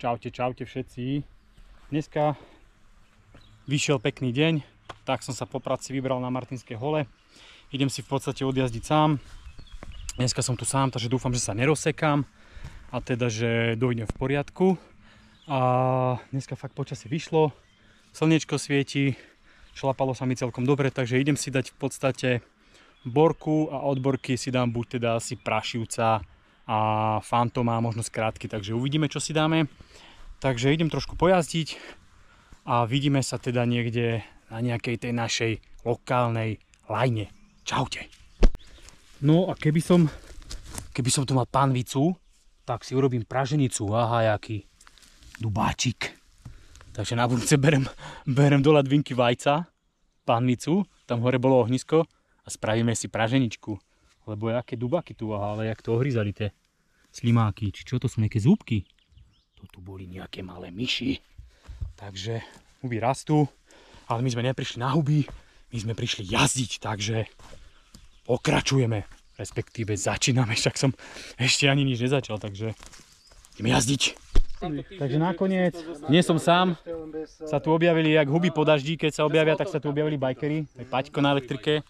Čaute, čaute všetci. Dneska vyšiel pekný deň, tak som sa po práci vybral na Martinské hole. Idem si v podstate odjazdiť sám. Dneska som tu sám, takže dúfam, že sa nerozsekám a teda, že dojdem v poriadku. A dneska fakt počasie vyšlo, slniečko svieti, šlapalo sa mi celkom dobre, takže idem si dať v podstate borku a od borky si dám buď teda asi prašivca a fantoma, možno skrátky, takže uvidíme, čo si dáme. Takže idem trošku pojazdiť a vidíme sa teda niekde na nejakej tej našej lokálnej lajne. Čaute. No a keby som tu mal panvicu, tak si urobím praženicu. Aha, jaký dubáčik. Takže na budúce berem do ladvinky vajca, panvicu, tam hore bolo ohnisko a spravíme si praženičku. Lebo jaké dubáky tu, aha, ale jak to ohryzali tie slimáky. Či čo to sú nejaké zúbky? To tu boli nejaké malé myši. Takže huby rastú, ale my sme neprišli na huby, my sme prišli jazdiť, takže pokračujeme, respektíve začíname, však som ešte ani nič nezačal, takže ideme jazdiť. Takže nakoniec, nie som sám, sa tu objavili jak huby po daždi, keď sa objavia, tak sa tu objavili bikery, aj Paťko na elektrike,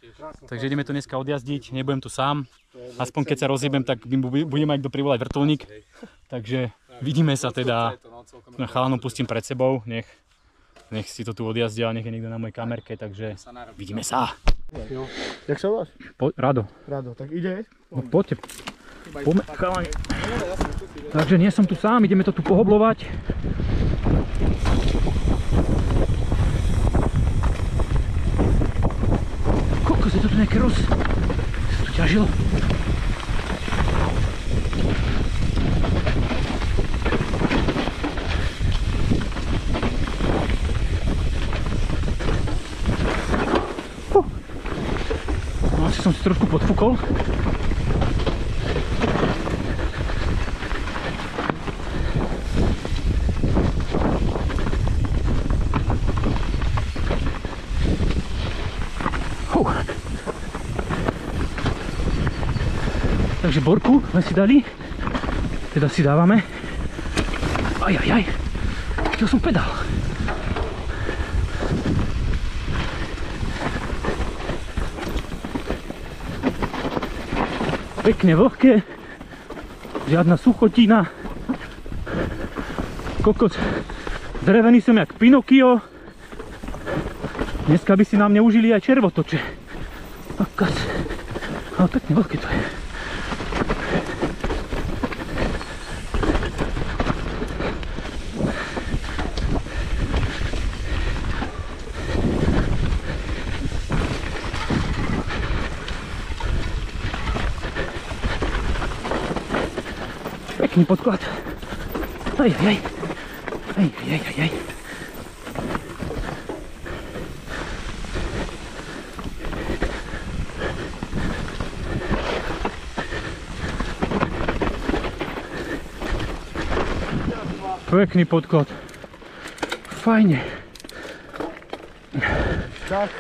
takže ideme to dneska odjazdiť, nebudem tu sám, aspoň keď sa rozjebem, tak budem mať kto privolať vrtuľník, takže vidíme sa teda, chalanom pustím pred sebou, nech si to tu odjazdia, nech je niekto na mojej kamerke, takže vidíme sa. Jo. Jak sa voláš? Rado. Rado, tak ide? No poďte. Poďme, chalani. Takže nie som tu sám, ideme to tu pohoblovať. Koľko sa tu nejaké sa tu ťažilo? No asi som si trošku podfúkol. Takže borku sme si dali, teda si dávame. Ajajaj, chytil som pedál. Pekne vlhké, žiadna suchotina. Kokos, drevený som jak Pinokio. Dneska by si nám neužili aj červotoče. Kokos, ale pekne vlhké to je. Pekný podklad. Ajajaj. Ajajajajaj. Pekný podklad. Fajne. Tak.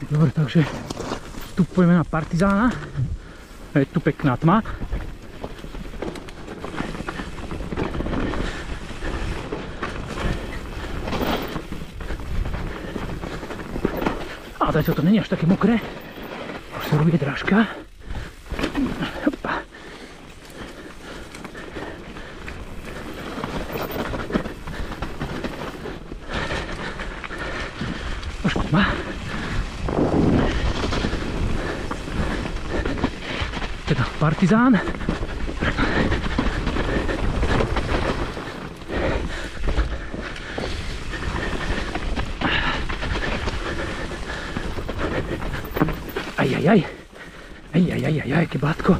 Dobre, takže vstupujeme na Partizána. Je tu pekná tma. A zatiaľ to není až také mokré. Už sa robí drážka. Hopa. Trošku tma. Teda Partizán. Ajajaj. Ajajajajaj, aké blátko.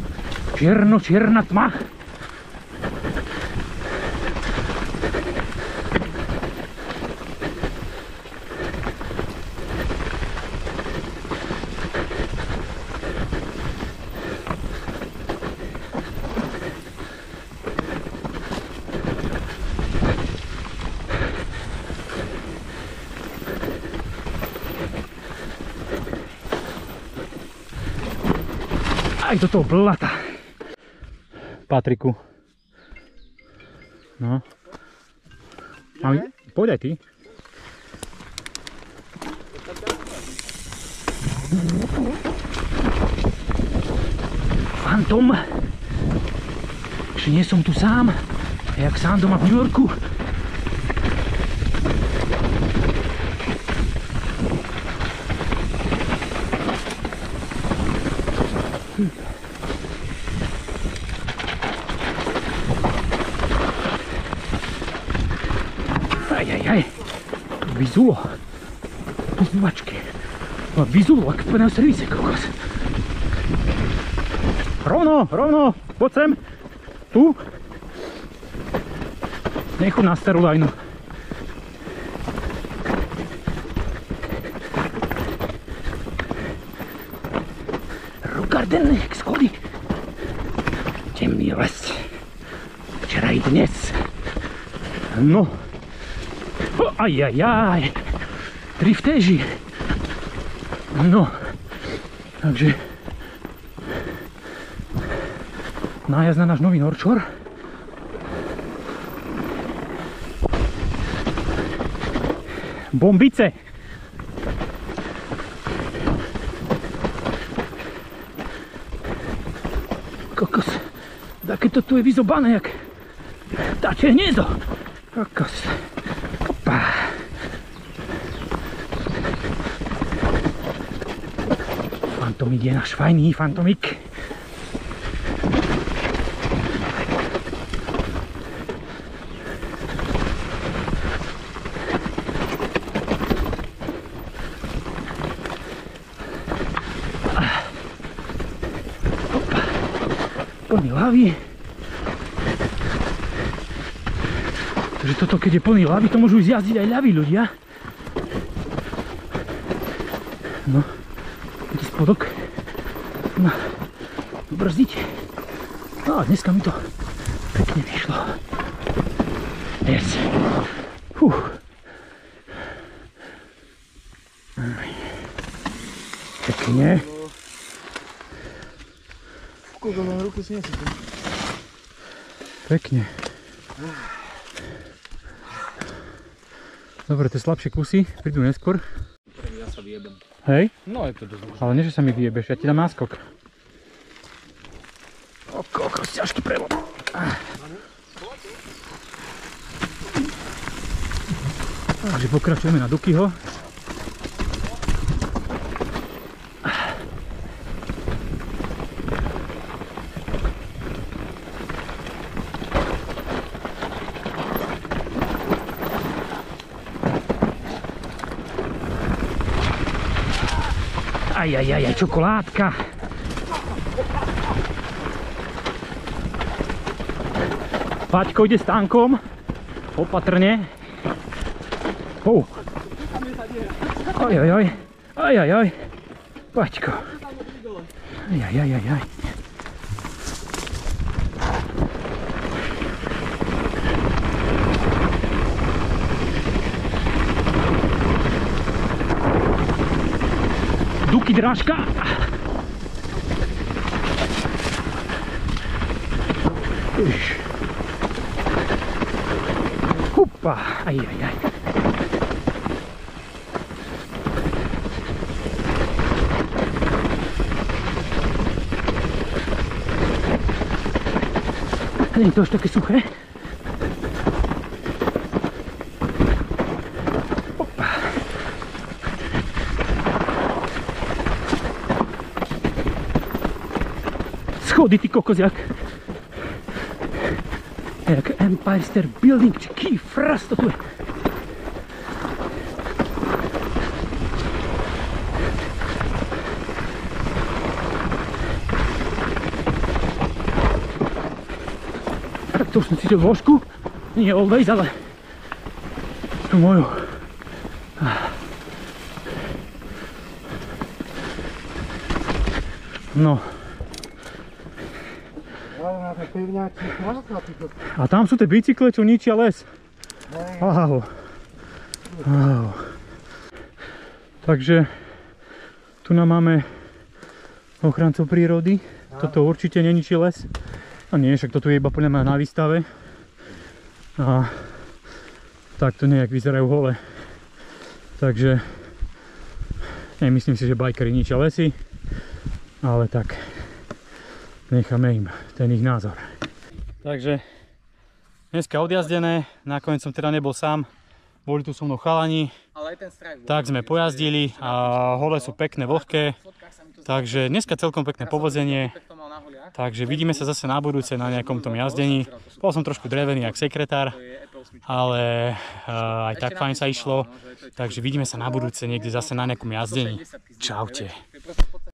Čierna tma. Aj do toho blata. Patriku. No. Poď aj ty. Fantom. Že nie som tu sám. Jak sám doma v New Yorku. Ajajaj. Vyzulo. Pozývačky. Vyzulo, ak v plného servise, kokos. Rovno, poď sem. Tu. Nechod na starú lajnu. Rugarden, jak schody. Temný les. Včera i dnes. No. Ajajaj. Driftéži. No. Takže nájazd na náš nový Northshore. Bombice. Kokos. Takéto tu je vyzobané, jak ptáčie hniezdo. Kokos. Opa. Fantomik je náš fajný fantomik. Plný hlavy. Takže toto, keď je plný hlavy, to môžu ísť jazdiť aj ľaví ľudia. No, kde spodok. No, brzdiť. No a dneska mi to pekne vyšlo. Yes. Pekne. Ruky si nesítim. Pekne. Dobre, tie slabšie kusy prídu neskôr. Ja sa vyjebem. Hej? No je to dosť možné. Ale nie, že sa mi vyjebeš, ja ti dám náskok. O, kokos, ťažký prelom. Takže pokračujeme na Dukyho. Ajajaj, čokoládka. Paťko ide stánkom. Opatrne. Ajajaj. Ajajaj. Paťko. Ajajajajaj. Duky drážka. Hupa. Ajajaj. Nie je to až také suché. Schody, ty kokos, jak Empire State Building, či ký fras to tu je. Tak to už som cítil vložku, nie always, ale tú moju. No. A tam sú tie bicykle, čo ničia les. Wow. Wow. Takže tu nám máme ochrancov prírody. Toto určite neničí les. A nie, však toto je iba podľa mňa na výstave. A takto nejak vyzerajú hole. Takže nemyslím si, že bajkeri ničia lesy, ale tak necháme im ten ich názor. Takže dneska odjazdené, nakoniec som teda nebol sám, boli tu so mnou chalani, tak sme pojazdili a hole sú pekné, vlhké, takže dneska celkom pekné povozenie, takže vidíme sa zase na budúce na nejakom tom jazdení. Bol som trošku drevený jak sekretár, ale aj tak fajn sa išlo, takže vidíme sa na budúce niekde zase na nejakom jazdení. Čaute.